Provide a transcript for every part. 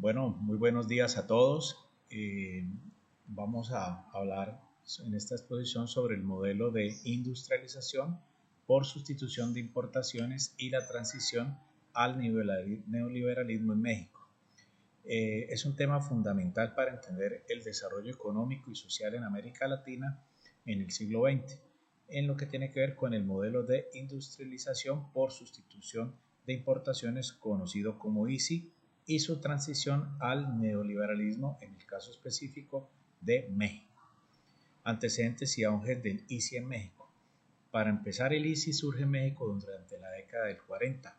Bueno, muy buenos días a todos. Vamos a hablar en esta exposición sobre el modelo de industrialización por sustitución de importaciones y la transición al neoliberalismo en México. Es un tema fundamental para entender el desarrollo económico y social en América Latina en el siglo XX, en lo que tiene que ver con el modelo de industrialización por sustitución de importaciones conocido como ISI y su transición al neoliberalismo en el caso específico de México. Antecedentes y auges del ISI en México. Para empezar, el ISI surge en México durante la década del 40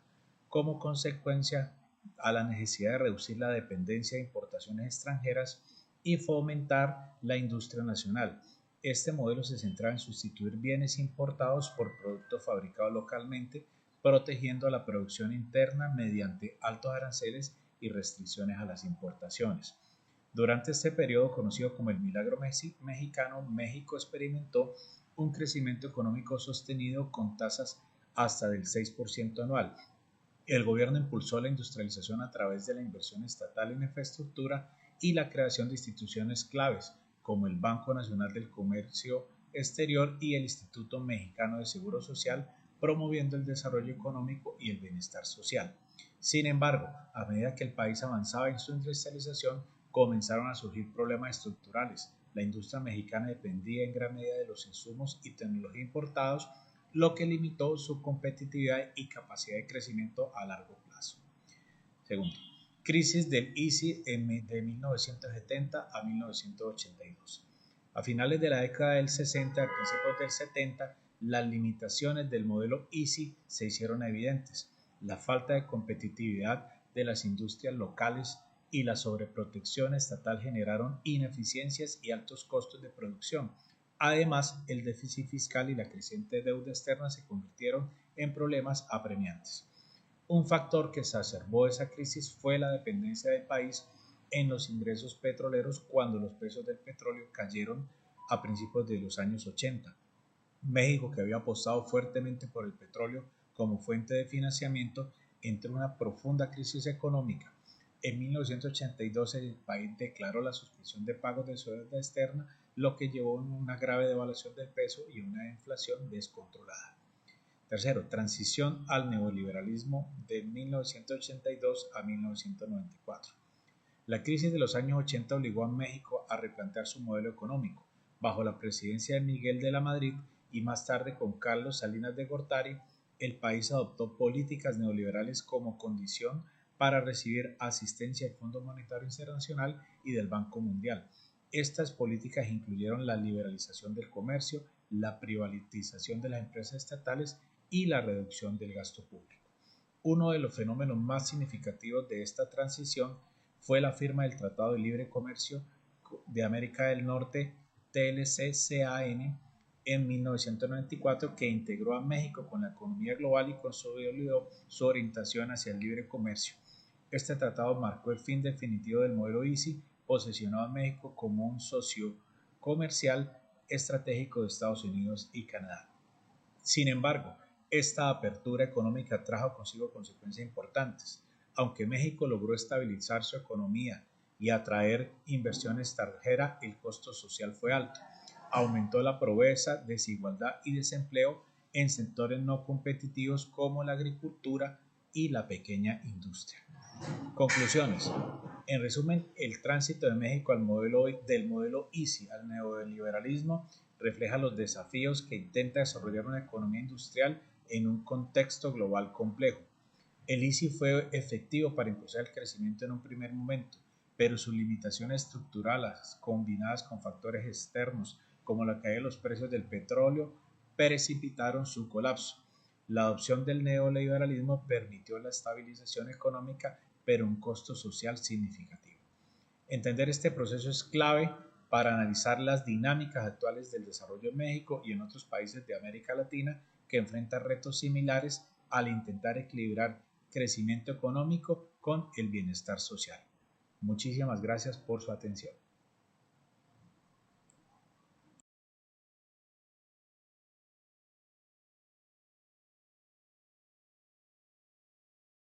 como consecuencia a la necesidad de reducir la dependencia de importaciones extranjeras y fomentar la industria nacional. Este modelo se centraba en sustituir bienes importados por productos fabricados localmente, protegiendo la producción interna mediante altos aranceles y restricciones a las importaciones. Durante este periodo, conocido como el Milagro Mexicano, México experimentó un crecimiento económico sostenido con tasas hasta del 6% anual. El gobierno impulsó la industrialización a través de la inversión estatal en infraestructura y la creación de instituciones claves, como el Banco Nacional del Comercio Exterior y el Instituto Mexicano de Seguro Social, promoviendo el desarrollo económico y el bienestar social. Sin embargo, a medida que el país avanzaba en su industrialización, comenzaron a surgir problemas estructurales. La industria mexicana dependía en gran medida de los insumos y tecnología importados, lo que limitó su competitividad y capacidad de crecimiento a largo plazo. Segundo, crisis del ISI de 1970 a 1982. A finales de la década del 60 y a principios del 70, las limitaciones del modelo ISI se hicieron evidentes. La falta de competitividad de las industrias locales y la sobreprotección estatal generaron ineficiencias y altos costos de producción. Además, el déficit fiscal y la creciente deuda externa se convirtieron en problemas apremiantes. Un factor que exacerbó esa crisis fue la dependencia del país en los ingresos petroleros cuando los precios del petróleo cayeron a principios de los años 80. México, que había apostado fuertemente por el petróleo como fuente de financiamiento, entró en una profunda crisis económica. En 1982 el país declaró la suspensión de pagos de su deuda externa, lo que llevó a una grave devaluación del peso y una inflación descontrolada. Tercero, transición al neoliberalismo de 1982 a 1994. La crisis de los años 80 obligó a México a replantear su modelo económico. Bajo la presidencia de Miguel de la Madrid y más tarde con Carlos Salinas de Gortari, el país adoptó políticas neoliberales como condición para recibir asistencia del Fondo Monetario Internacional y del Banco Mundial. Estas políticas incluyeron la liberalización del comercio, la privatización de las empresas estatales y la reducción del gasto público. Uno de los fenómenos más significativos de esta transición fue la firma del Tratado de Libre Comercio de América del Norte, TLC-CAN, en 1994, que integró a México con la economía global y consolidó su orientación hacia el libre comercio. Este tratado marcó el fin definitivo del modelo ISI, posicionado a México como un socio comercial estratégico de Estados Unidos y Canadá. Sin embargo, esta apertura económica trajo consigo consecuencias importantes. Aunque México logró estabilizar su economía y atraer inversión extranjera, el costo social fue alto. Aumentó la pobreza, desigualdad y desempleo en sectores no competitivos como la agricultura y la pequeña industria. Conclusiones. En resumen, el tránsito de México del modelo ISI al neoliberalismo refleja los desafíos que intenta desarrollar una economía industrial en un contexto global complejo. El ISI fue efectivo para impulsar el crecimiento en un primer momento, pero sus limitaciones estructurales, combinadas con factores externos como la caída de los precios del petróleo, precipitaron su colapso. La adopción del neoliberalismo permitió la estabilización económica, pero un costo social significativo. Entender este proceso es clave para analizar las dinámicas actuales del desarrollo en México y en otros países de América Latina que enfrentan retos similares al intentar equilibrar crecimiento económico con el bienestar social. Muchísimas gracias por su atención.